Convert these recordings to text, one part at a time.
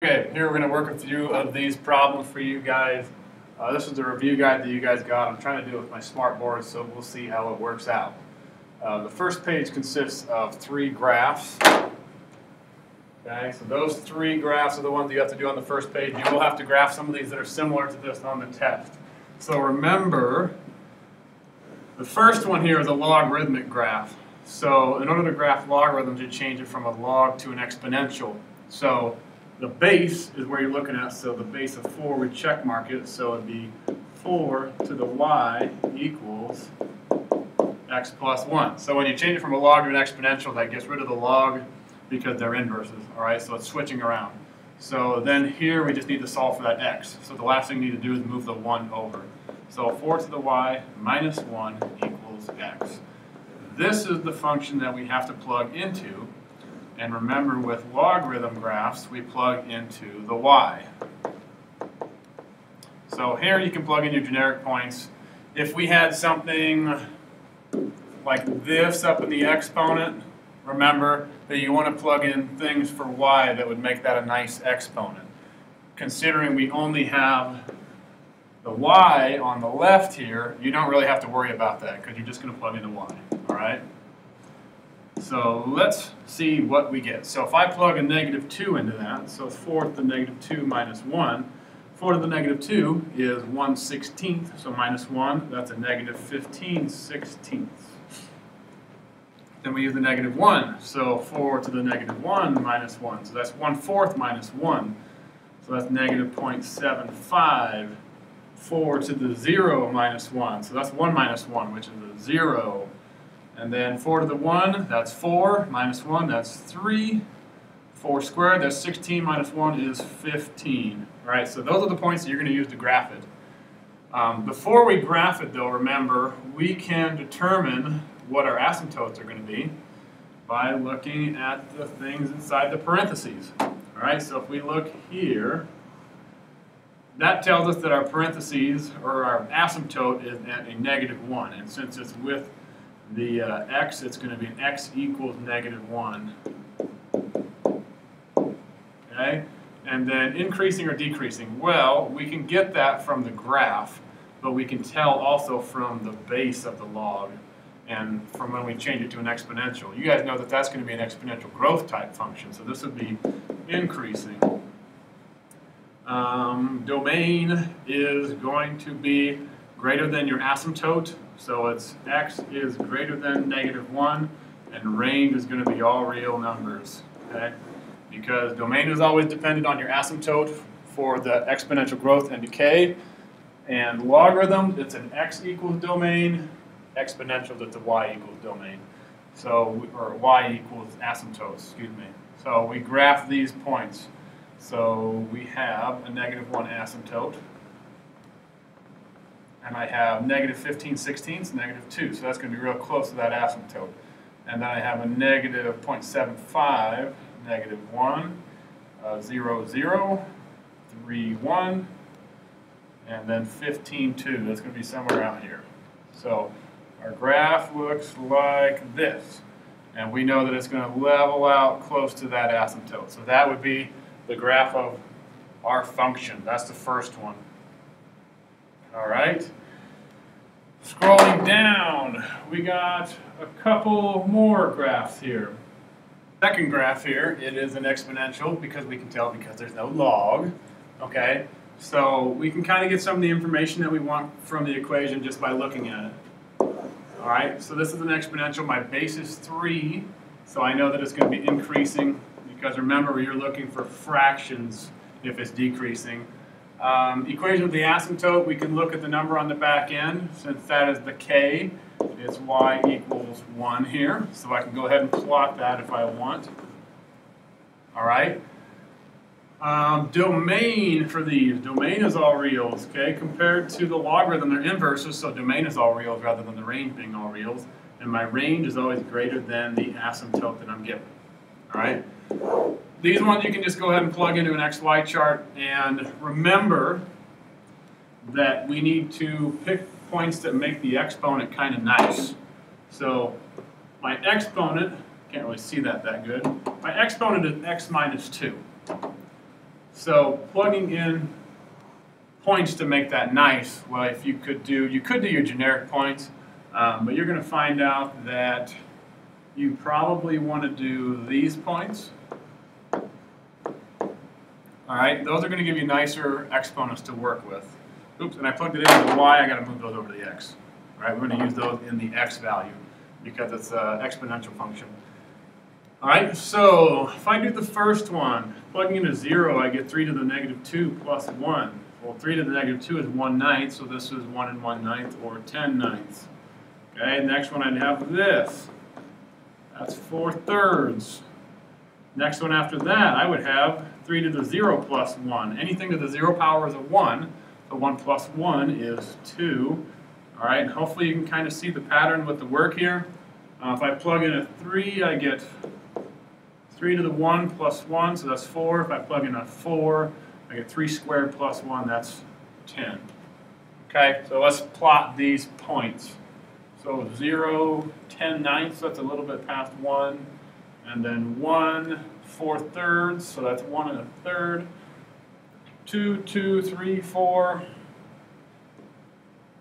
Okay, here we're going to work a few of these problems for you guys. This is the review guide that you guys got. I'm trying to do it with my smart board, so we'll see how it works out. The first page consists of 3 graphs. Okay, so those 3 graphs are the ones you have to do on the first page. You will have to graph some of these that are similar to this on the test. So remember, the first one here is a logarithmic graph. So in order to graph logarithms, you change it from a log to an exponential. So the base is where you're looking at, so the base of 4, we check mark it, so it'd be 4 to the y equals x plus 1. So when you change it from a log to an exponential, that gets rid of the log because they're inverses, all right? So it's switching around. So then here we just need to solve for that x. So the last thing you need to do is move the 1 over. So 4 to the y minus 1 equals x. This is the function that we have to plug into. And remember, with logarithm graphs, we plug into the y. So here you can plug in your generic points. If we had something like this up in the exponent, remember that you want to plug in things for y that would make that a nice exponent. Considering we only have the y on the left here, you don't really have to worry about that because you're just going to plug in the y, all right? So let's see what we get. So if I plug a negative 2 into that, so 4 to the negative 2 minus 1, 4 to the negative 2 is 1/16, so minus 1, that's a negative 15/16. Then we use the negative 1, so 4 to the negative 1 minus 1, so that's 1/4 minus 1, so that's negative 0.75. 4 to the 0 minus 1, so that's 1 minus 1, which is a 0. And then 4 to the 1, that's 4, minus 1, that's 3. 4 squared, that's 16, minus 1 is 15. All right, so those are the points that you're going to use to graph it. Before we graph it, though, remember, we can determine what our asymptotes are going to be by looking at the things inside the parentheses. All right, so if we look here, that tells us that our parentheses, or our asymptote, is at a negative 1. And since it's with the x, it's going to be an x equals negative 1. Okay? And then increasing or decreasing. Well, we can get that from the graph, but we can tell also from the base of the log and from when we change it to an exponential. You guys know that that's going to be an exponential growth type function, so this would be increasing. Domain is going to be greater than your asymptote, so it's x is greater than negative 1, and range is going to be all real numbers, okay? Because domain is always dependent on your asymptote for the exponential growth and decay, and logarithm, it's an x equals domain, exponential, it's a y equals domain, so, or y equals asymptotes, excuse me. So we graph these points. So we have a negative 1 asymptote, and I have negative 15/16, negative 2, so that's going to be real close to that asymptote. And then I have a negative 0.75, negative 1, 0, 0, 3, 1, and then 15/2. That's going to be somewhere out here. So our graph looks like this, and we know that it's going to level out close to that asymptote. So that would be the graph of our function. That's the first one. All right. Scrolling down, we got a couple more graphs here. Second graph here, it is an exponential because we can tell because there's no log. Okay, so we can kind of get some of the information that we want from the equation just by looking at it. All right, so this is an exponential. My base is 3, so I know that it's going to be increasing. Because remember, you're looking for fractions if it's decreasing. Equation of the asymptote, we can look at the number on the back end. Since that is the k, it's y equals 1 here. So I can go ahead and plot that if I want. All right. Domain for these. Domain is all reals, okay? Compared to the logarithm, they're inverses, so domain is all reals rather than the range being all reals. And my range is always greater than the asymptote that I'm given. All right. These ones you can just go ahead and plug into an XY chart, and remember that we need to pick points that make the exponent kind of nice. So my exponent, can't really see that good, my exponent is x minus 2. So plugging in points to make that nice, well, if you could do your generic points, but you're going to find out that you probably want to do these points. All right, those are going to give you nicer exponents to work with. Oops, and I plugged it into the y, I got to move those over to the x. All right, we're going to use those in the x value because it's an exponential function. All right, so if I do the first one, plugging into 0, I get 3 to the negative 2 plus 1. Well, 3 to the negative 2 is 1/9, so this is 1 1/9 or 10/9. Okay, next one I'd have this. That's 4/3. Next one after that, I would have 3 to the 0 plus 1. Anything to the 0 power is a 1. So 1 plus 1 is 2. All right, hopefully you can kind of see the pattern with the work here. If I plug in a 3, I get 3 to the 1 plus 1, so that's 4. If I plug in a 4, I get 3 squared plus 1, that's 10. Okay, so let's plot these points. So 0, 10/9, that's a little bit past 1. And then 1, 4/3, so that's 1 1/3. 2, 2, 3, 4.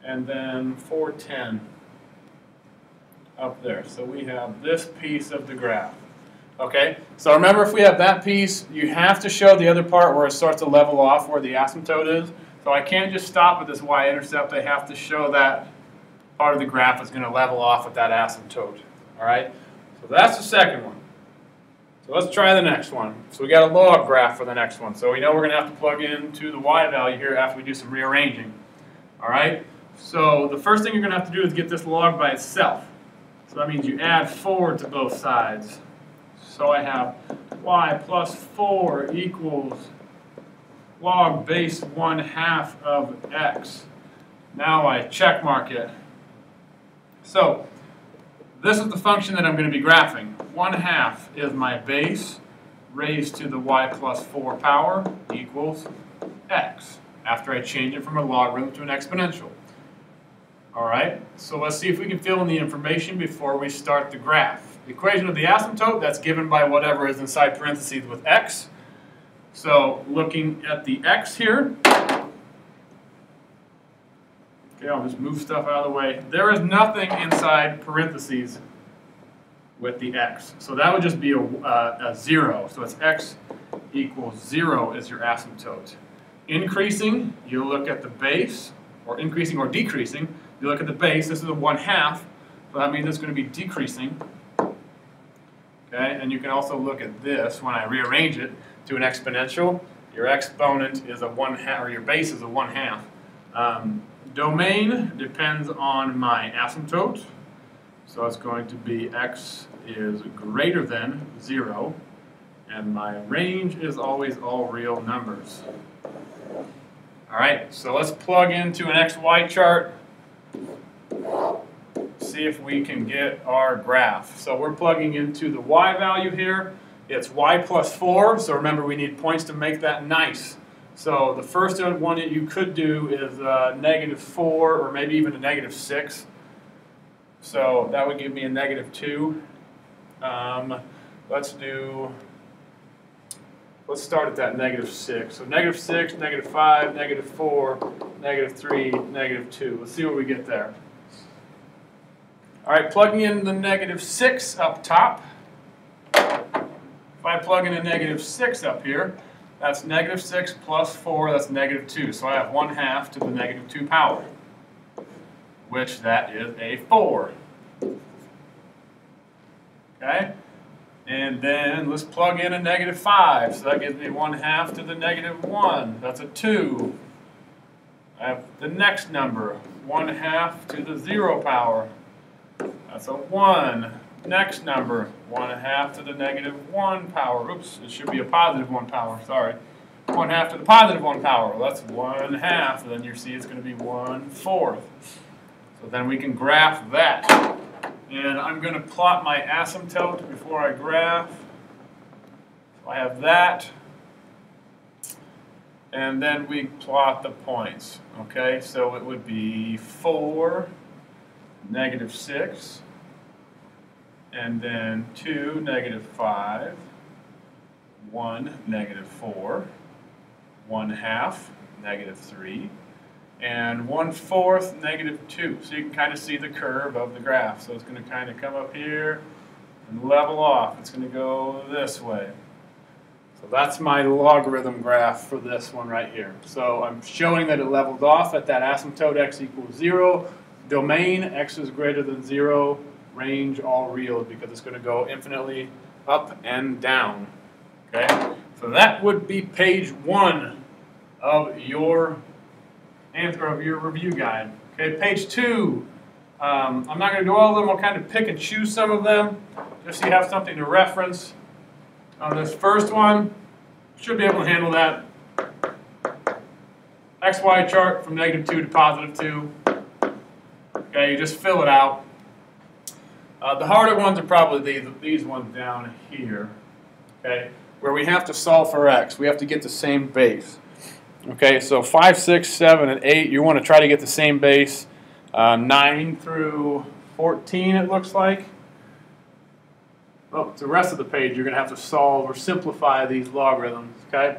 And then 4/10 up there. So we have this piece of the graph. Okay, so remember, if we have that piece, you have to show the other part where it starts to level off where the asymptote is. So I can't just stop at this y-intercept. I have to show that part of the graph is going to level off at that asymptote. All right, so that's the second one. So let's try the next one. So we got a log graph for the next one. So we know we're going to have to plug into the y value here after we do some rearranging. All right, so the first thing you're going to have to do is get this log by itself. So that means you add 4 to both sides. So I have y plus 4 equals log base 1/2 of x. Now I check mark it. So this is the function that I'm going to be graphing. 1/2 is my base raised to the y plus 4 power equals x after I change it from a logarithm to an exponential. All right, so let's see if we can fill in the information before we start the graph. The equation of the asymptote, that's given by whatever is inside parentheses with x. So looking at the x here, okay, I'll just move stuff out of the way. There is nothing inside parentheses with the x. So that would just be a 0. So it's x equals 0 is your asymptote. Increasing, you look at the base, or increasing or decreasing, you look at the base. This is a 1/2, so that means it's going to be decreasing. Okay, and you can also look at this when I rearrange it to an exponential. Your exponent is a 1/2, or your base is a 1/2. Domain depends on my asymptote, so it's going to be x is greater than 0, and my range is always all real numbers. All right, so let's plug into an XY chart. See if we can get our graph. So we're plugging into the y value here. It's y plus 4, so remember we need points to make that nice. So the first one that you could do is -4 or maybe even a -6. So that would give me a -2. Let's start at that -6. So -6, -5, -4, -3, -2. Let's see what we get there. All right, plugging in the -6 up top. If I plug in a -6 up here, that's -6 plus 4, that's -2. So I have 1/2 to the -2 power, which that is a 4. Okay? And then let's plug in a -5. So that gives me 1/2 to the -1. That's a 2. I have the next number, 1/2 to the 0 power. That's a 1. Next number, 1/2 to the -1 power. Oops, it should be a +1 power, sorry. 1/2 to the +1 power. Well, that's 1/2. Then you see it's going to be 1/4. So then we can graph that. And I'm going to plot my asymptote before I graph. So I have that. And then we plot the points. Okay, so it would be 4, -6, and then 2, -5, 1, -4, 1/2, -3, and 1/4, -2. So you can kind of see the curve of the graph. So it's going to kind of come up here and level off. It's going to go this way. So that's my logarithm graph for this one right here. So I'm showing that it leveled off at that asymptote x equals 0. Domain x is greater than 0. Range all real because it's going to go infinitely up and down. Okay? So that would be page 1 of your answer of your review guide. Okay, page 2. I'm not going to do all of them. I'll kind of pick and choose some of them just so you have something to reference. On this first one, should be able to handle that. XY chart from -2 to +2. Okay, you just fill it out. The harder ones are probably these ones down here. Okay, where we have to solve for x. We have to get the same base. Okay, so 5, 6, 7, and 8, you want to try to get the same base. 9 through 14, it looks like. Well, the rest of the page, you're going to have to solve or simplify these logarithms. Okay,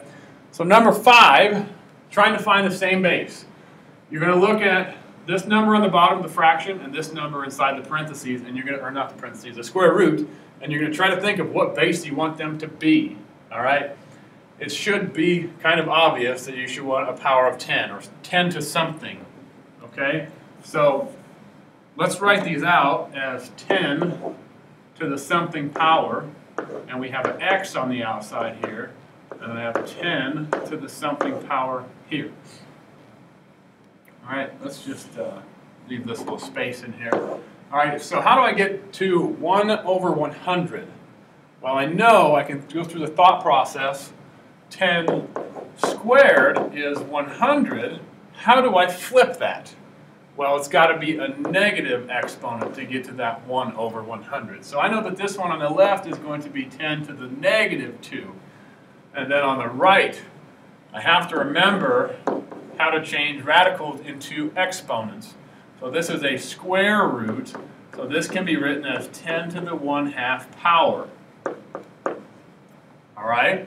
so number 5, trying to find the same base. You're going to look at this number on the bottom of the fraction and this number inside the parentheses, and you're going to, or not the parentheses, the square root, and you're going to try to think of what base you want them to be. All right. It should be kind of obvious that you should want a power of 10 or 10 to something. Okay, so let's write these out as 10 to the something power, and we have an x on the outside here, and I have 10 to the something power here. All right, let's just leave this little space in here. All right, so how do I get to 1 over 100? Well, I know I can go through the thought process. 10 squared is 100. How do I flip that? Well, it's got to be a negative exponent to get to that 1 over 100. So I know that this one on the left is going to be 10 to the -2. And then on the right, I have to remember how to change radicals into exponents. So this is a square root. So this can be written as 10 to the 1/2 power. All right?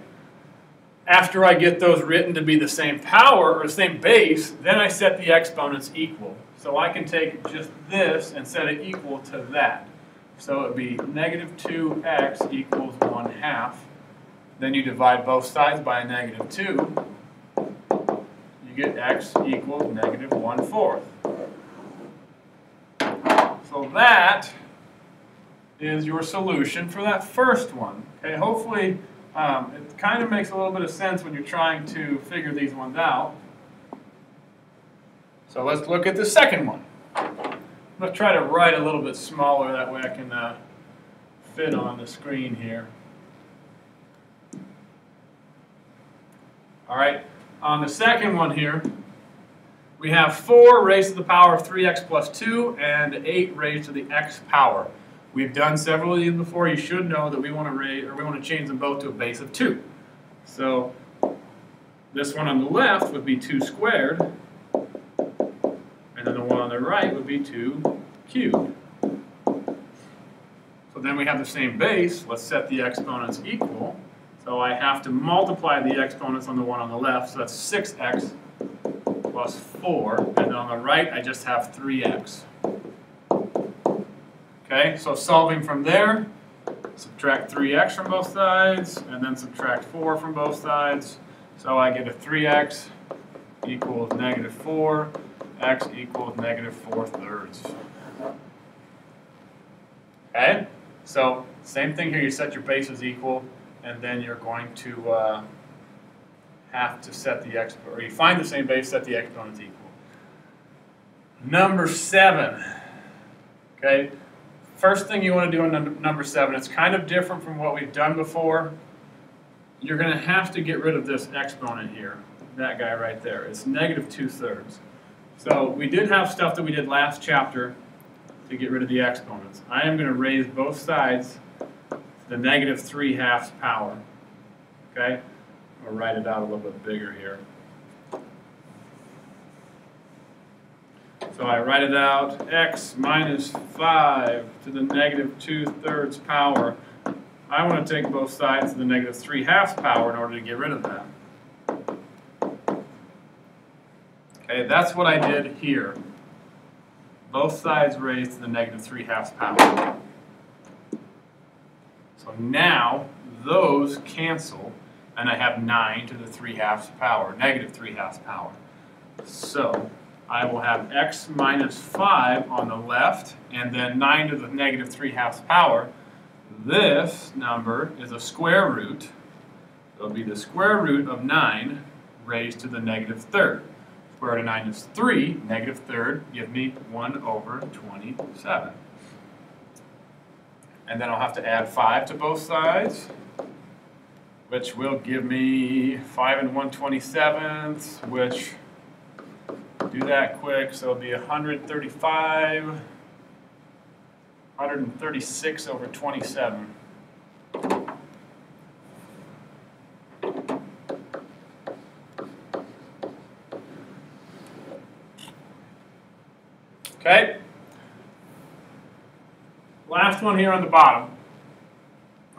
After I get those written to be the same power or the same base, then I set the exponents equal. So I can take just this and set it equal to that. So it would be -2x equals 1/2. Then you divide both sides by a -2. You get x equals -1/4. So that is your solution for that first one. Okay, hopefully it kind of makes a little bit of sense when you're trying to figure these ones out. So let's look at the second one. I'm going to try to write a little bit smaller, that way I can fit on the screen here. All right, on the second one here, we have 4 raised to the power of 3x plus 2 and 8 raised to the x power. We've done several of these before. You should know that we want to change them both to a base of 2. So this one on the left would be 2 squared, and then the one on the right would be 2 cubed. So then we have the same base. Let's set the exponents equal. So I have to multiply the exponents on the one on the left. So that's 6x plus 4. And then on the right, I just have 3x. Okay, so solving from there, subtract 3x from both sides, and then subtract 4 from both sides. So I get a 3x equals -4, x equals -4/3. Okay, so same thing here, you set your bases equal, and then you're going to have to set the exponent, or you find the same base, set the exponents equal. Number 7, okay? First thing you want to do on number 7, it's kind of different from what we've done before. You're going to have to get rid of this exponent here, that guy right there. It's -2/3. So we did have stuff that we did last chapter to get rid of the exponents. I am going to raise both sides to the -3/2 power. Okay? I'll write it out a little bit bigger here. So I write it out, x minus 5 to the -2/3 power. I want to take both sides to the -3/2 power in order to get rid of that. Okay, that's what I did here. Both sides raised to the negative 3/2 power. So now those cancel, and I have 9 to the 3/2 power, negative 3/2 power. So I will have x minus 5 on the left, and then 9 to the negative 3/2 power. This number is a square root. It'll be the square root of 9 raised to the negative third. Square root of 9 is 3. Negative third give me 1 over 27. And then I'll have to add 5 to both sides, which will give me 5 and 1/27, which, do that quick, so it'll be 135, 136 over 27. Okay? Last one here on the bottom,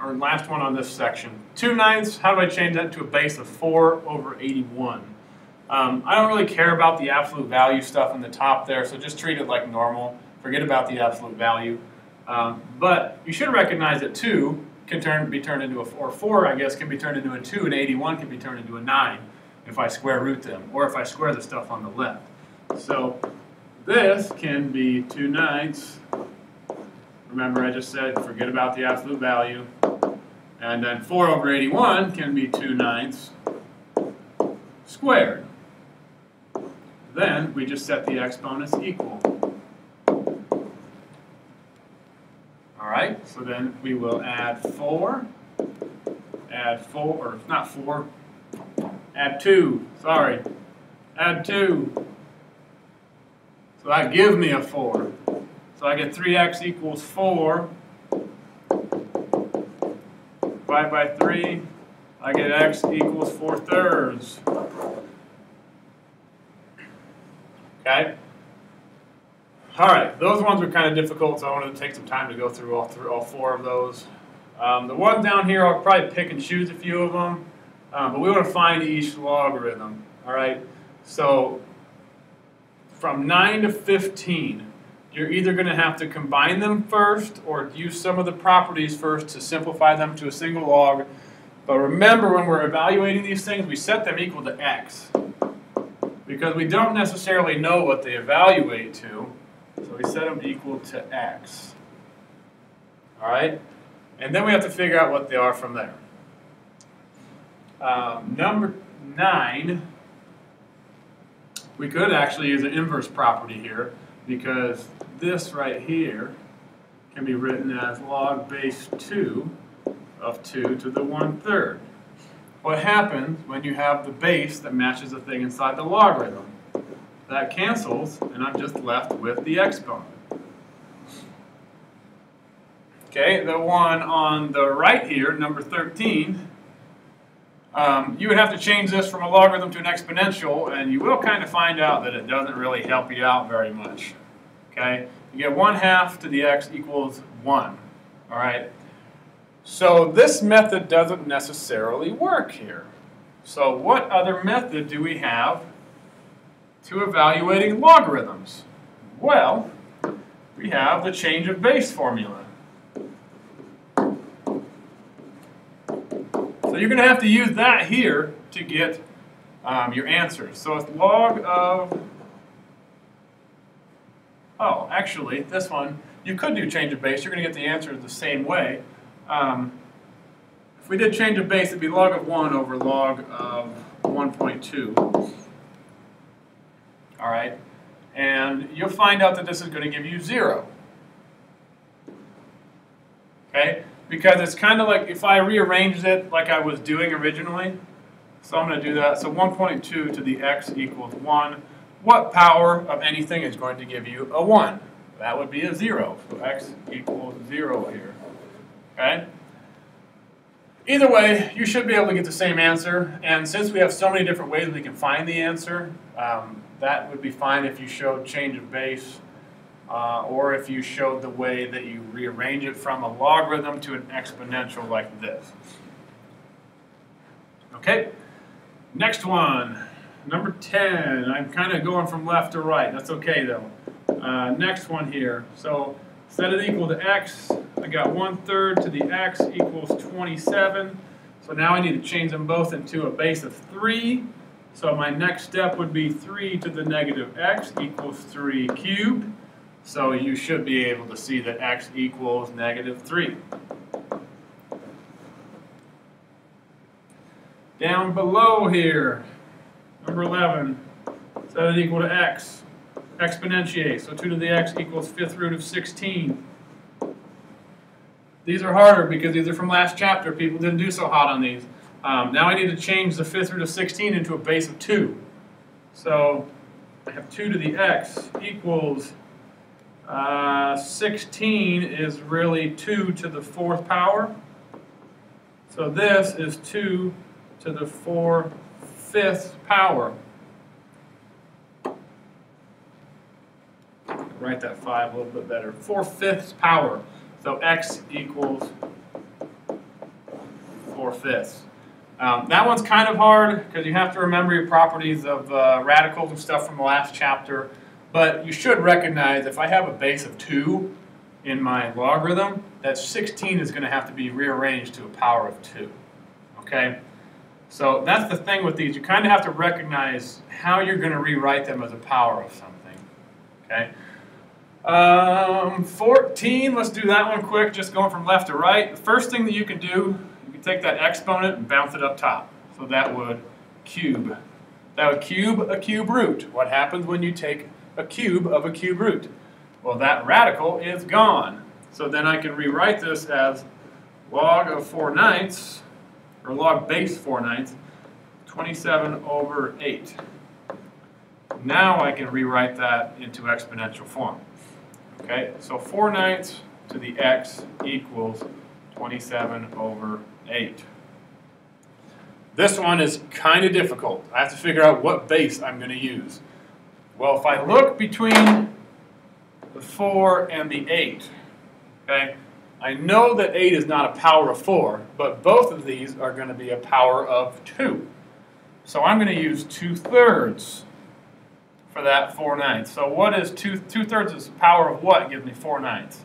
or last one on this section. 2/9, how do I change that to a base of 4 over 81? I don't really care about the absolute value stuff in the top there, so just treat it like normal. Forget about the absolute value. But you should recognize that 2 can be turned into a 4. 4, I guess, can be turned into a 2, and 81 can be turned into a 9 if I square root them, or if I square the stuff on the left. So this can be 2/9. Remember, I just said forget about the absolute value. And then 4 over 81 can be 2/9 squared. Then we just set the exponents equal. All right, so then we will add 4, or not 4, add 2, sorry, add 2. So that gives me a 4. So I get 3x equals 4. Divide by 3, I get x equals 4/3. Okay? All right, those ones were kind of difficult, so I wanted to take some time to go through all 4 of those. The ones down here, I'll probably pick and choose a few of them, but we want to find each logarithm. All right? So from 9 to 15, you're either going to have to combine them first or use some of the properties first to simplify them to a single log. But remember, when we're evaluating these things, we set them equal to x, because we don't necessarily know what they evaluate to, so we set them equal to x. All right? And then we have to figure out what they are from there. Number 9, we could actually use an inverse property here, because this right here can be written as log base 2 of 2 to the 1/3. What happens when you have the base that matches the thing inside the logarithm? That cancels, and I'm just left with the exponent. Okay, the one on the right here, number 13, you would have to change this from a logarithm to an exponential, and you will kind of find out that it doesn't really help you out very much. Okay, you get 1/2 to the x equals 1. All right, so this method doesn't necessarily work here. So what other method do we have to evaluating logarithms? Well, we have the change of base formula. So you're going to have to use that here to get your answers. So it's log of, oh, actually, this one, you could do change of base. You're going to get the answers the same way. If we did change of base, it'd be log of 1 over log of 1.2. All right, and you'll find out that this is going to give you 0. Okay, because it's kind of like if I rearranged it like I was doing originally. So I'm going to do that. So 1.2 to the x equals 1. What power of anything is going to give you a 1? That would be a 0. So x equals 0 here. Okay? Either way, you should be able to get the same answer. And since we have so many different ways we can find the answer, that would be fine if you showed change of base, or if you showed the way that you rearrange it from a logarithm to an exponential like this. Okay, next one. number 10. I'm kind of going from left to right. That's okay though. Next one here. So set it equal to x. I got 1/3 to the x equals 27. So now I need to change them both into a base of 3. So my next step would be 3 to the negative x equals 3 cubed. So you should be able to see that x equals negative 3. Down below here, number 11, set it equal to x. Exponentiate, so 2 to the x equals 5th root of 16. These are harder because these are from last chapter. People didn't do so hot on these. Now I need to change the 5th root of 16 into a base of 2. So I have 2 to the x equals 16 is really 2 to the 4th power. So this is 2 to the 4/5 power. Write that 5 a little bit better. 4/5 power. So x equals 4/5. That one's kind of hard because you have to remember your properties of radicals and stuff from the last chapter. But you should recognize if I have a base of 2 in my logarithm, that 16 is going to have to be rearranged to a power of 2. Okay? So that's the thing with these. You kind of have to recognize how you're going to rewrite them as a power of something. Okay? 14, let's do that one quick, just going from left to right. The first thing that you can do, you can take that exponent and bounce it up top. So that would cube. That would cube a cube root. What happens when you take a cube of a cube root? Well, that radical is gone. So then I can rewrite this as log of 4/9, or log base 4/9, 27 over 8. Now I can rewrite that into exponential form. Okay, so 4/9 to the x equals 27 over 8. This one is kind of difficult. I have to figure out what base I'm going to use. Well, if I look between the 4 and the 8, okay, I know that 8 is not a power of 4, but both of these are going to be a power of 2. So I'm going to use 2/3 for that 4/9. So what is 2/3 is the power of what gives me 4/9?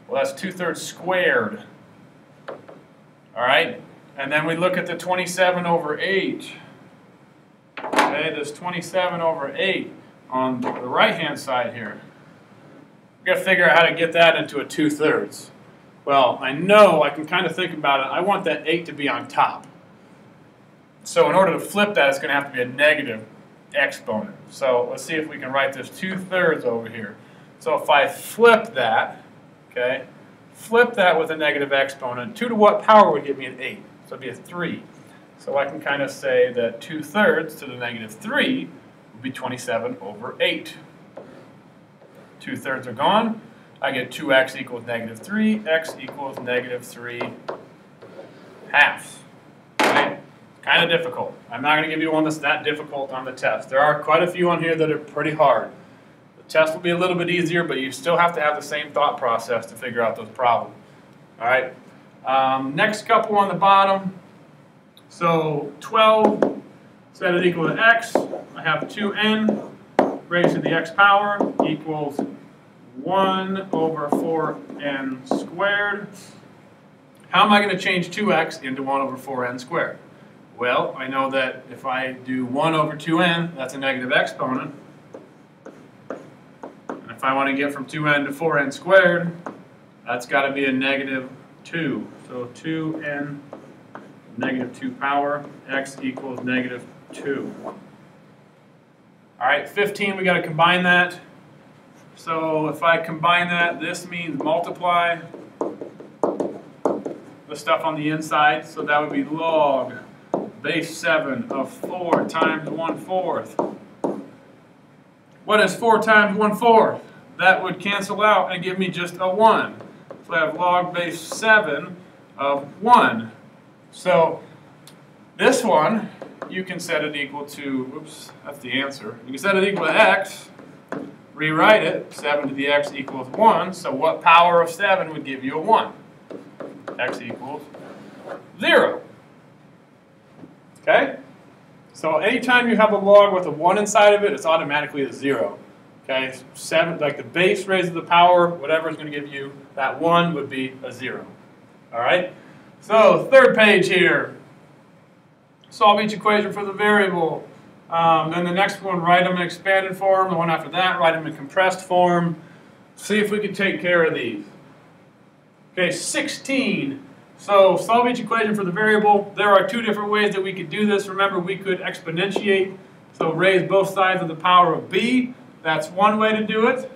Well, that's 2/3 squared. All right? And then we look at the 27 over 8. Okay, this 27 over 8 on the right-hand side here. We've got to figure out how to get that into a 2/3. Well, I know I can kind of think about it. I want that 8 to be on top. So in order to flip that, it's going to have to be a negative exponent. So let's see if we can write this 2/3 over here. So if I flip that, okay, flip that with a negative exponent, 2 to what power would give me an 8? So it'd be a 3. So I can kind of say that 2/3 to the negative 3 would be 27 over 8. 2/3 are gone. I get 2x equals negative 3, x equals negative 3 halves. Okay? Kind of difficult. I'm not going to give you one that's that difficult on the test. There are quite a few on here that are pretty hard. The test will be a little bit easier, but you still have to have the same thought process to figure out those problems. All right. Next couple on the bottom. So 12, set it equal to x. I have 2n raised to the x power equals 1 over 4n squared. How am I going to change 2x into 1 over 4n squared? Well, I know that if I do 1 over 2n, that's a negative exponent. And if I want to get from 2n to 4n squared, that's got to be a negative 2. So 2n, negative 2 power, x equals negative 2. All right, 15, we got to combine that. So if I combine that, this means multiply the stuff on the inside. So that would be log base 7 of 4 times 1/4. What is 4 times 1/4? That would cancel out and give me just a 1. So I have log base 7 of 1. So this one, you can set it equal to, whoops, that's the answer. You can set it equal to x, rewrite it, 7 to the x equals 1. So what power of 7 would give you a 1? X equals 0. Okay? So anytime you have a log with a 1 inside of it, it's automatically a 0. Okay, 7, like the base raised to the power, whatever is going to give you that 1 would be a 0. All right, so third page here. Solve each equation for the variable. Then the next one, write them in expanded form. The one after that, write them in compressed form. See if we can take care of these. Okay, 16. So solve each equation for the variable. There are two different ways that we could do this. Remember, we could exponentiate. So raise both sides of the power of b. That's one way to do it.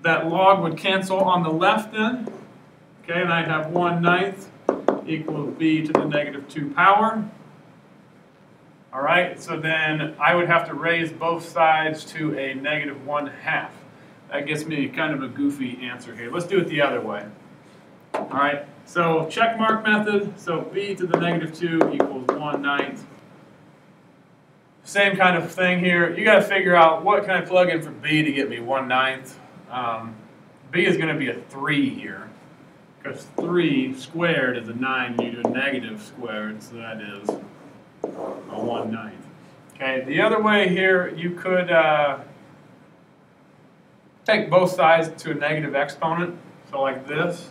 That log would cancel on the left then. Okay, and I'd have 1/9 equals b to the negative 2 power. All right, so then I would have to raise both sides to a negative 1/2. That gets me kind of a goofy answer here. Let's do it the other way. All right, so check mark method. So b to the negative 2 equals 1/9. Same kind of thing here. You got to figure out what can I plug in for b to get me 1/9. B is going to be a 3 here, because 3 squared is a 9. You do a negative squared, so that is a 1/9. Okay, the other way here, you could take both sides to a negative exponent. So like this,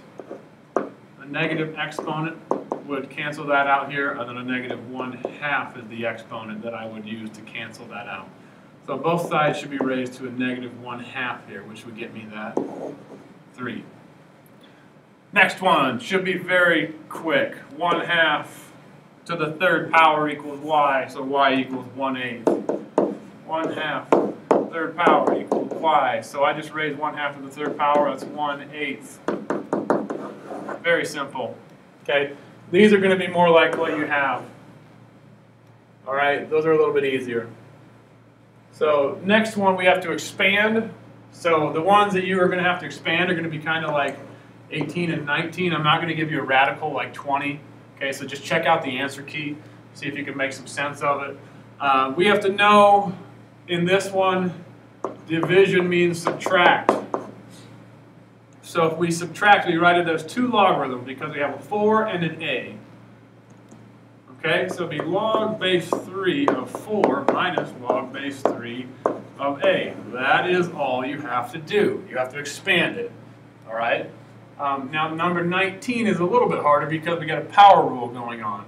a negative exponent would cancel that out here, and then a negative 1/2 is the exponent that I would use to cancel that out. So both sides should be raised to a negative 1/2 here, which would get me that 3. Next one should be very quick. 1/2 to the third power equals y, so y equals 1/8. 1/2 third power equals y, so I just raised 1/2 to the third power, that's 1/8. Very simple. Okay, these are going to be more like what you have. All right, those are a little bit easier. So next one we have to expand. So the ones that you are going to have to expand are going to be kind of like 18 and 19. I'm not going to give you a radical like 20. Okay, so just check out the answer key, see if you can make some sense of it. We have to know in this one, division means subtract. So if we subtract, we write it as 2 logarithms because we have a 4 and an a. Okay, so it'd be log base 3 of 4 minus log base 3 of a. That is all you have to do. You have to expand it. All right? Now number 19 is a little bit harder because we got a power rule going on.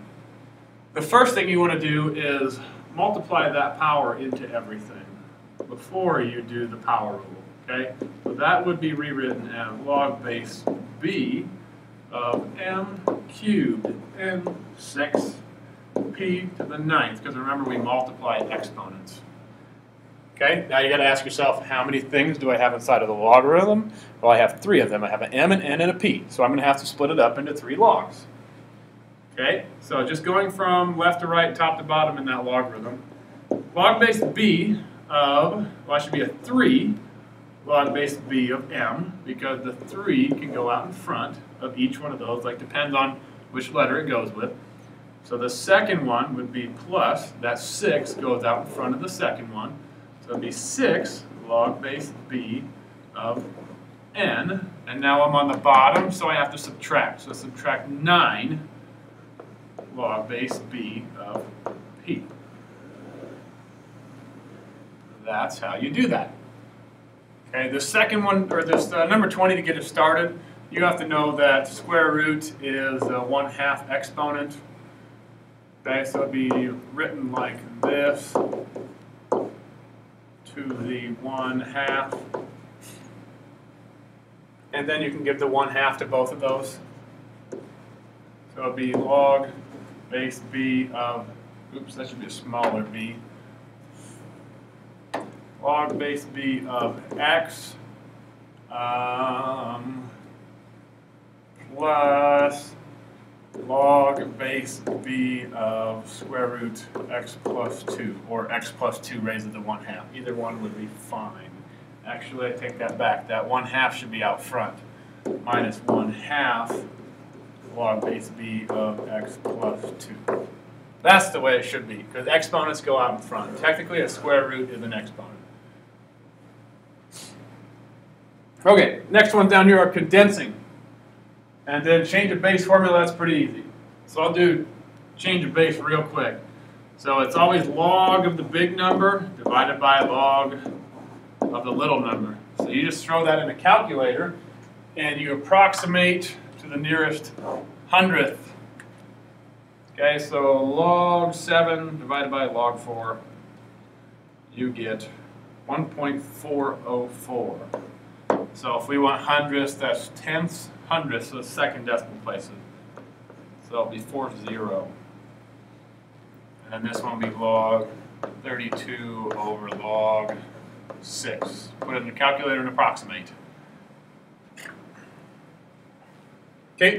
The first thing you want to do is multiply that power into everything before you do the power rule. Okay, so that would be rewritten as log base b of m cubed n 6p to the 9th, because remember we multiply exponents. Okay, now you got to ask yourself, how many things do I have inside of the logarithm? Well, I have 3 of them. I have an m, an n, and a p. So I'm going to have to split it up into 3 logs. Okay, so just going from left to right, top to bottom in that logarithm. Log base b of, well, it should be a 3 log base b of m, because the 3 can go out in front of each one of those, like depends on which letter it goes with. So the second one would be plus, that 6 goes out in front of the second one. So it would be 6 log base b of n, and now I'm on the bottom, so I have to subtract. So subtract 9 log base b of p. That's how you do that. Okay, the second one, or this number 20 to get it started, you have to know that square root is a 1/2 exponent. Okay, so it'd be written like this, to the 1/2. And then you can give the 1/2 to both of those. So it'd be log base b of, oops, that should be a smaller b. Log base b of x plus log base b of square root x plus 2, or x plus 2 raised to the 1/2. Either one would be fine. Actually, I take that back. That 1/2 should be out front. Minus 1/2 log base b of x plus 2. That's the way it should be, because exponents go out in front. Technically, a square root is an exponent. Okay, next one down here are condensing. And then change of base formula, that's pretty easy. So I'll do change of base real quick. So it's always log of the big number divided by log of the little number. So you just throw that in a calculator and you approximate to the nearest hundredth. Okay, so log 7 divided by log 4, you get 1.404. So if we want hundredths, that's tenths, hundredths, so second decimal places. So it'll be 40. And then this one will be log 32 over log 6. Put it in the calculator and approximate. Okay,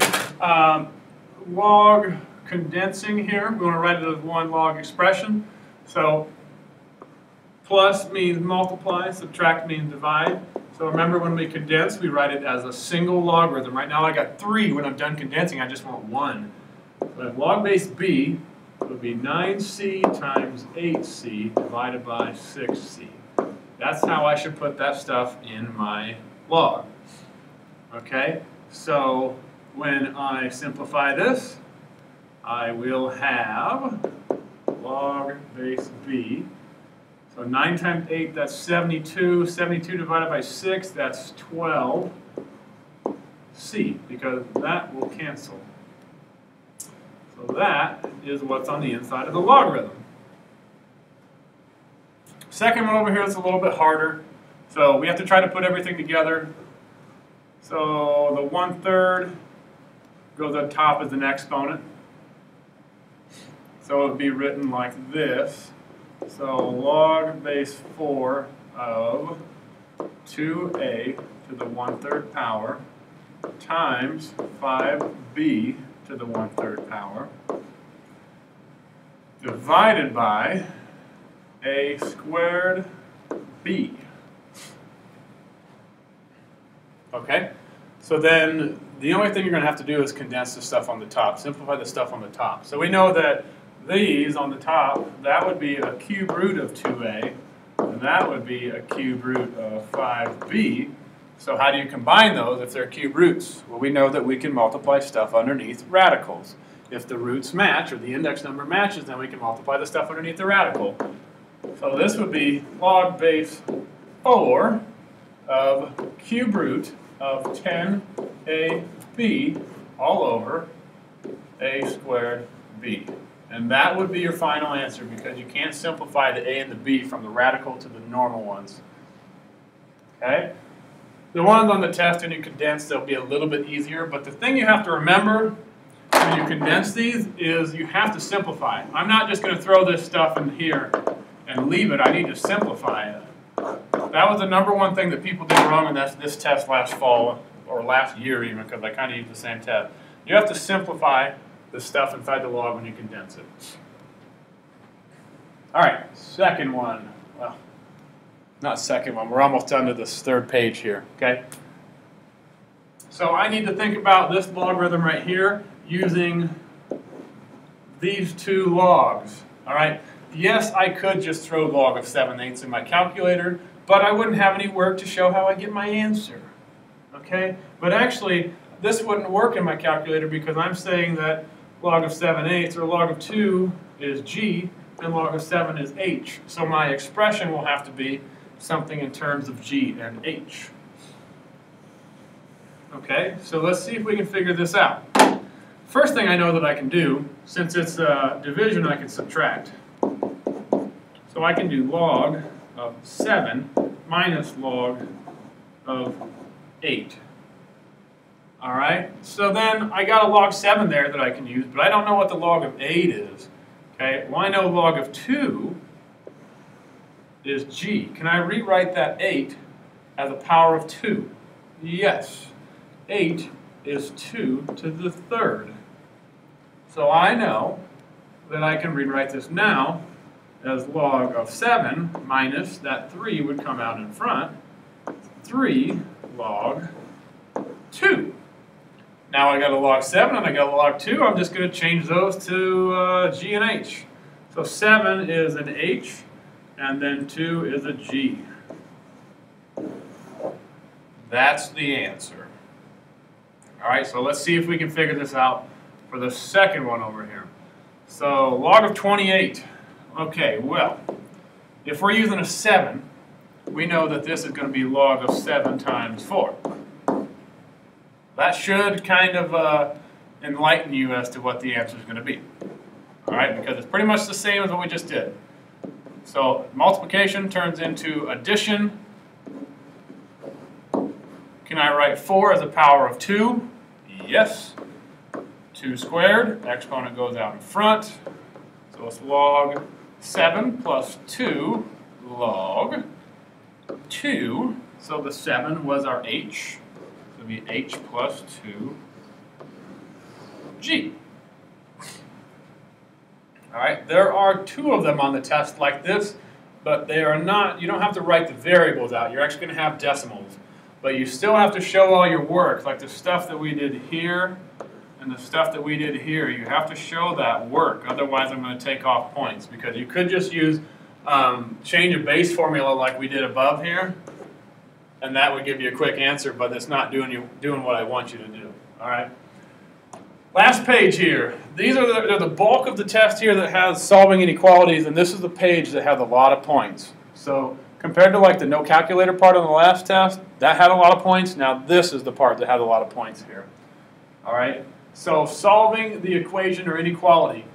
log condensing here, we want to write it as one log expression. So plus means multiply, subtract means divide. So remember when we condense, we write it as a single logarithm. Right now I got 3. When I'm done condensing, I just want 1. So I have log base b would be 9c times 8c divided by 6c. That's how I should put that stuff in my log. Okay, so when I simplify this, I will have log base b. So 9 times 8, that's 72. 72 divided by 6, that's 12c, because that will cancel. So that is what's on the inside of the logarithm. Second one over here is a little bit harder. So we have to try to put everything together. So the 1/3 goes on top as an exponent. So it would be written like this. So log base 4 of 2a to the 1/3 power times 5b to the 1/3 power divided by a squared b. Okay, so then the only thing you're going to have to do is condense the stuff on the top, simplify the stuff on the top. So we know that these on the top, that would be a cube root of 2a, and that would be a cube root of 5b. So how do you combine those if they're cube roots? Well, we know that we can multiply stuff underneath radicals. If the roots match, or the index number matches, then we can multip the stuff underneath the radical. So this would be log base 4 of cube root of 10ab all over a squared b. And that would be your final answer, because you can't simplify the a and the b from the radical to the normal ones. Okay? The ones on the test when you condense, they'll be a little bit easier, but the thing you have to remember when you condense these is you have to simplify. I'm not just going to throw this stuff in here and leave it. I need to simplify it. That was the #1 thing that people did wrong in this test last fall, or last year even, because I kind of used the same test. You have to simplify the stuff inside the log when you condense it. All right, second one. Well, not second one. We're almost done to this third page here, okay? So I need to think about this logarithm right here using these two logs, all right? Yes, I could just throw log of 7/8 in my calculator, but I wouldn't have any work to show how I get my answer, okay? But actually, this wouldn't work in my calculator because I'm saying that log of 7/8 or log of 2 is g, and log of 7 is h. So my expression will have to be something in terms of g and h. Okay, so let's see if we can figure this out. First thing I know that I can do, since it's division, I can subtract. So I can do log of 7 minus log of 8. All right, so then I got a log 7 there that I can use, but I don't know what the log of 8 is. Okay, well, I know log of 2 is g. Can I rewrite that 8 as a power of 2? Yes. 8 is 2 to the 3rd. So I know that I can rewrite this now as log of 7 minus that 3 would come out in front, 3 log 2. Now I got a log 7 and I got a log 2. I'm just going to change those to g and h. So 7 is an h, and then 2 is a g. That's the answer. All right, so let's see if we can figure this out for the second one over here. So log of 28. Okay, well, if we're using a 7, we know that this is going to be log of 7 times 4. That should kind of enlighten you as to what the answer is going to be. All right, because it's pretty much the same as what we just did. So multiplication turns into addition. Can I write 4 as a power of 2? Yes. 2 squared, exponent goes out in front. So it's log 7 plus 2 log 2. So the 7 was our h. So it would be h plus 2g. All right, there are 2 of them on the test like this, but they are not, you don't have to write the variables out. You're actually going to have decimals. But you still have to show all your work, like the stuff that we did here and the stuff that we did here. You have to show that work, otherwise I'm going to take off points, because you could just use change a base formula like we did above here, and that would give you a quick answer, but it's not doing what I want you to do. All right. Last page here. These are the bulk of the test here that has solving inequalities, and this is the page that has a lot of points. So compared to like the no calculator part on the last test, that had a lot of points. Now this is the part that has a lot of points here. All right. So solving the equation or inequality,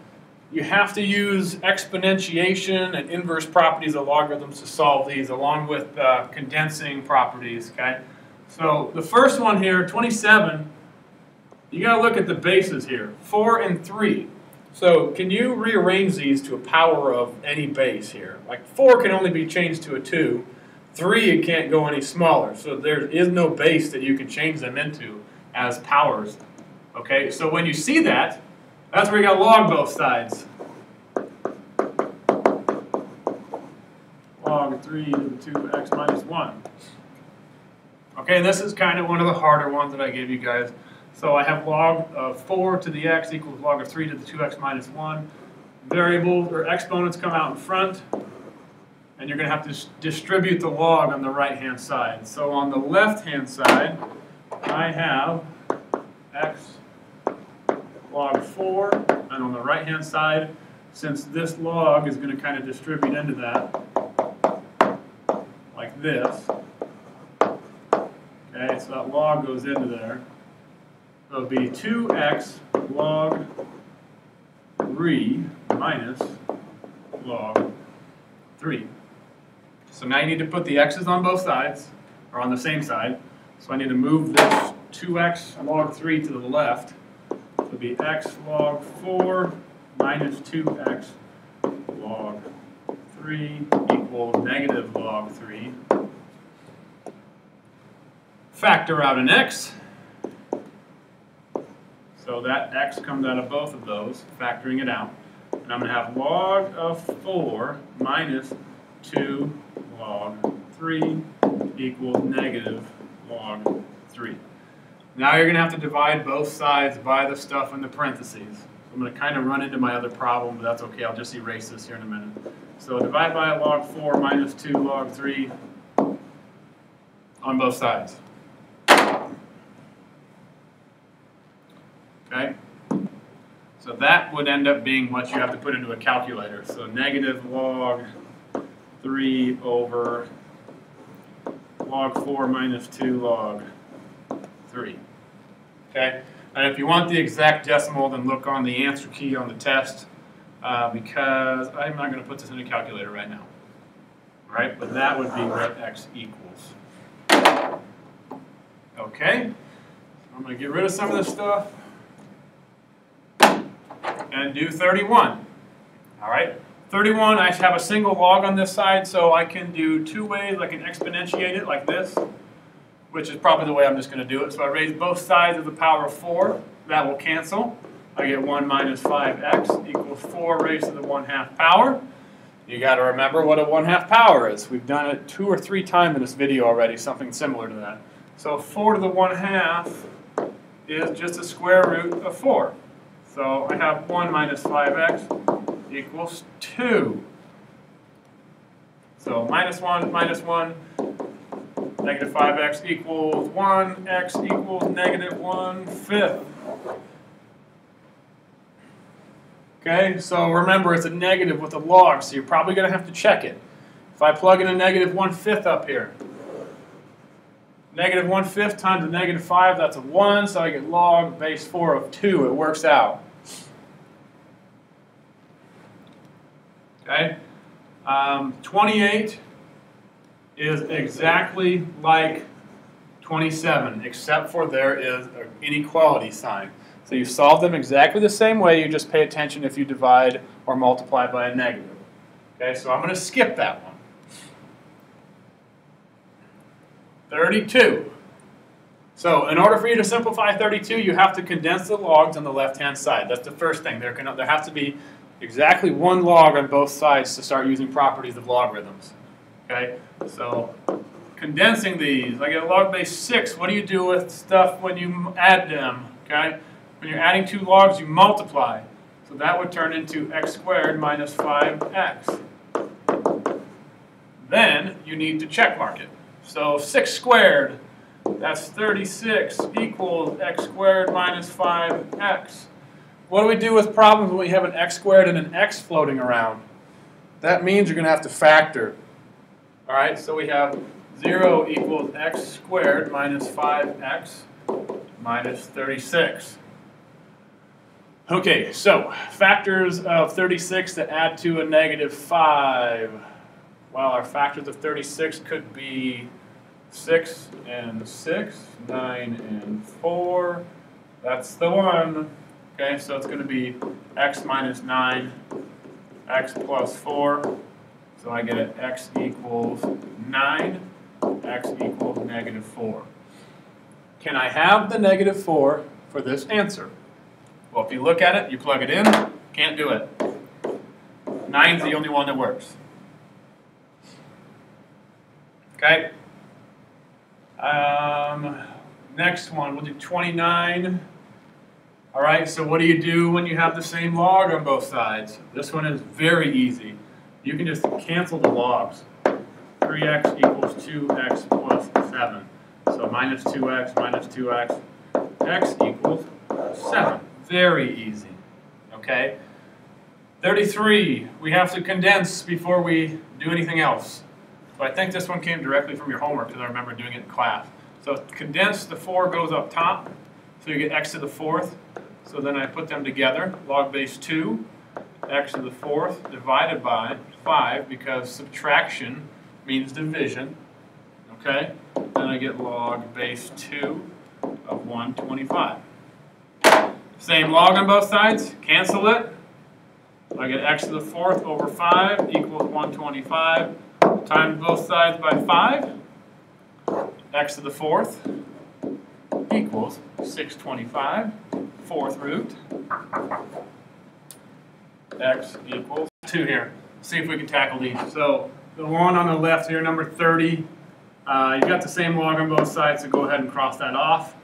you have to use exponentiation and inverse properties of logarithms to solve these, along with condensing properties. Okay. So the first one here, 27. You got to look at the bases here, 4 and 3. So can you rearrange these to a power of any base here? Like 4 can only be changed to a 2. 3, it can't go any smaller. So there is no base that you can change them into as powers. Okay, so when you see that, that's where you got to log both sides. Log 3 to the 2x minus 1. Okay, this is kind of one of the harder ones that I gave you guys. So I have log of 4 to the x equals log of 3 to the 2x minus 1. Variables or exponents come out in front, and you're going to have to distribute the log on the right-hand side. So on the left-hand side, I have x log 4, and on the right-hand side, since this log is going to kind of distribute into that, like this, okay, so that log goes into there. So it'll be 2x log 3 minus log 3. So now you need to put the x's on both sides, or on the same side. So I need to move this 2x log 3 to the left. So it'll be x log 4 minus 2x log 3 equals negative log 3. Factor out an x. So that x comes out of both of those, factoring it out. And I'm going to have log of 4 minus 2 log 3 equals negative log 3. Now you're going to have to divide both sides by the stuff in the parentheses. I'm going to kind of run into my other problem, but that's okay. I'll just erase this here in a minute. So divide by log 4 minus 2 log 3 on both sides. Okay, so that would end up being what you have to put into a calculator. So negative log 3 over log 4 minus 2 log 3. Okay, and if you want the exact decimal, then look on the answer key on the test, because I'm not going to put this in a calculator right now. All right, but that would be what x equals. Okay, I'm going to get rid of some of this stuff and do 31. All right, 31, I have a single log on this side, so I can do 2 ways. I can exponentiate it like this, which is probably the way I'm just going to do it. So I raise both sides of the power of 4. That will cancel. I get 1 minus 5x equals 4 raised to the 1/2 power. You got to remember what a 1/2 power is. We've done it 2 or 3 times in this video already, something similar to that. So 4 to the 1/2 is just a square root of 4. So I have 1 minus 5x equals 2. So minus 1, negative 5x equals 1, x equals negative 1/5. Okay, so remember it's a negative with a log, so you're probably going to have to check it. If I plug in a negative 1/5 up here, negative 1/5 times a negative 5, that's a 1, so I get log base 4 of 2. It works out. Okay, 28 is exactly like 27, except for there is an inequality sign. So you solve them exactly the same way, you just pay attention if you divide or multiply by a negative. Okay, so I'm going to skip that one. 32. So in order for you to simplify 32, you have to condense the logs on the left-hand side. That's the first thing. There has to be exactly one log on both sides to start using properties of logarithms. Okay, so condensing these, I get log base 6. What do you do with stuff when you add them? Okay, when you're adding two logs, you multiply. So that would turn into x squared minus 5x. Then you need to check mark it. So 6 squared, that's 36, equals x squared minus 5x. What do we do with problems when we have an x squared and an x floating around? That means you're going to have to factor. All right, so we have 0 equals x squared minus 5x minus 36. Okay, so factors of 36 that add to a negative 5. Well, our factors of 36 could be 6 and 6, 9 and 4. That's the one. Okay, so it's going to be x minus 9, x plus 4. So I get it x equals 9, x equals negative 4. Can I have the negative 4 for this answer? Well, if you look at it, you plug it in, can't do it. 9's the only one that works. Okay. Next one, we'll do 29. All right, so what do you do when you have the same log on both sides? This one is very easy. You can just cancel the logs. 3x equals 2x plus 7. So minus 2x minus 2x, x equals 7. Very easy, okay? 33, we have to condense before we do anything else. So I think this one came directly from your homework because I remember doing it in class. So condense, the 4 goes up top, so you get x to the 4th. So then I put them together, log base 2, x to the 4th divided by 5 because subtraction means division, okay? Then I get log base 2 of 125. Same log on both sides, cancel it. I get x to the 4th over 5 equals 125. Times both sides by 5. X to the 4th equals 625, 4th root. X equals 2 here. Let's see if we can tackle these. So the one on the left here, number 30, you got the same log on both sides, so go ahead and cross that off.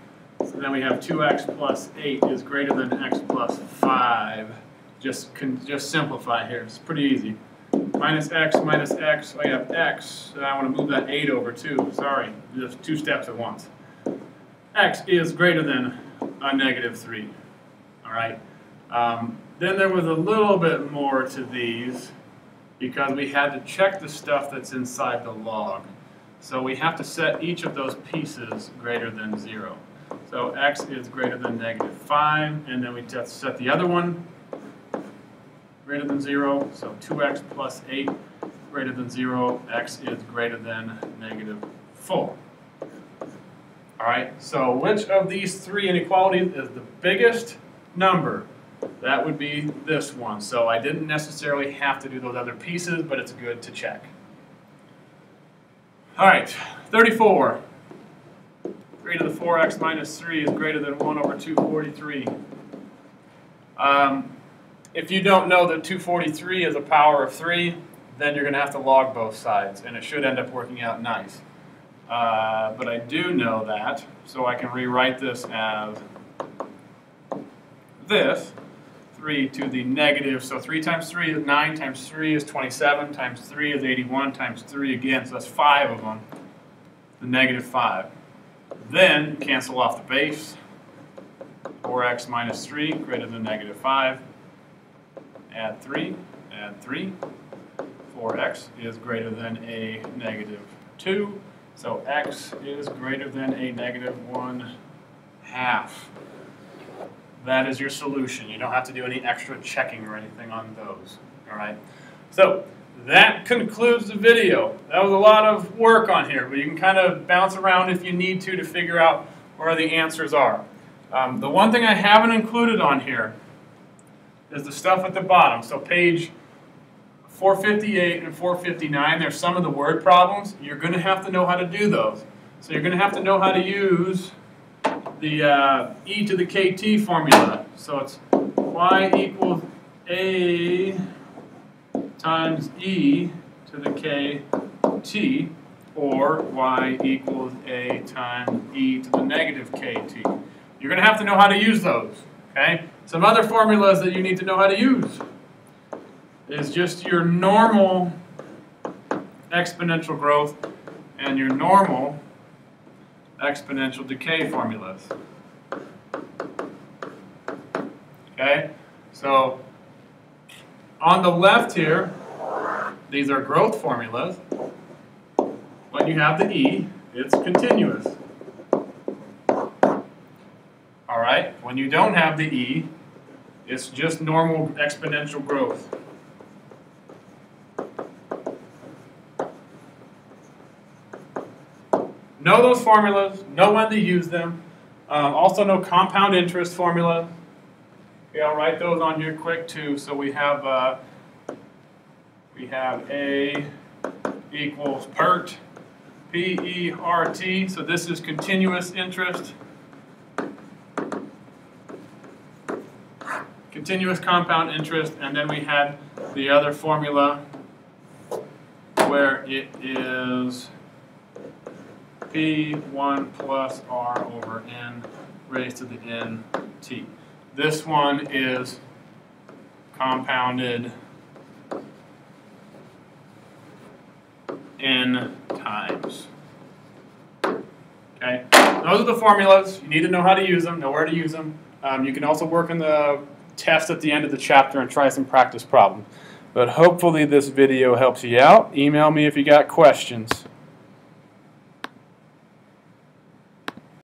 So then we have 2x plus 8 is greater than x plus 5. Just simplify here. It's pretty easy. Minus x, I have x. So I want to move that 8 over too. Sorry, just 2 steps at once. X is greater than a negative 3. All right. Then there was a little bit more to these because we had to check the stuff that's inside the log. So we have to set each of those pieces greater than 0. So x is greater than negative 5, and then we just set the other one greater than 0. So 2x plus 8 greater than 0. X is greater than negative 4. All right, so which of these 3 inequalities is the biggest number? That would be this one. So I didn't necessarily have to do those other pieces, but it's good to check. All right, 34. 3 to the 4x minus 3 is greater than 1 over 243. If you don't know that 243 is a power of 3, then you're going to have to log both sides, and it should end up working out nice. But I do know that, so I can rewrite this as this, 3 to the negative, so 3 times 3 is 9, times 3 is 27, times 3 is 81, times 3 again, so that's 5 of them, the negative 5. Then cancel off the base, 4x minus 3 greater than negative 5. add 3, add 3. 4x is greater than a negative 2, so x is greater than a negative 1/2. That is your solution. You don't have to do any extra checking or anything on those. All right. So that concludes the video. That was a lot of work on here, but you can kind of bounce around if you need to figure out where the answers are. The one thing I haven't included on here is the stuff at the bottom. So page 458 and 459, there's some of the word problems. You're going to have to know how to do those. So you're going to have to know how to use the e to the kt formula. So it's y equals a times e to the kt, or y equals a times e to the negative kt. You're going to have to know how to use those. Okay? Some other formulas that you need to know how to use is just your normal exponential growth and your normal exponential decay formulas. Okay? So on the left here, these are growth formulas. When you have the e, it's continuous. All right? When you don't have the e, it's just normal exponential growth. Know those formulas, know when to use them. Also know compound interest formula. Okay, I'll write those on here quick too. So we have A equals PERT, P-E-R-T. So this is continuous interest. Continuous compound interest, and then we had the other formula where it is P1 plus R over N raised to the NT. This one is compounded N times. Okay, those are the formulas. You need to know how to use them, know where to use them. You can also work on the test at the end of the chapter and try some practice problems. But hopefully this video helps you out. Email me if you got questions.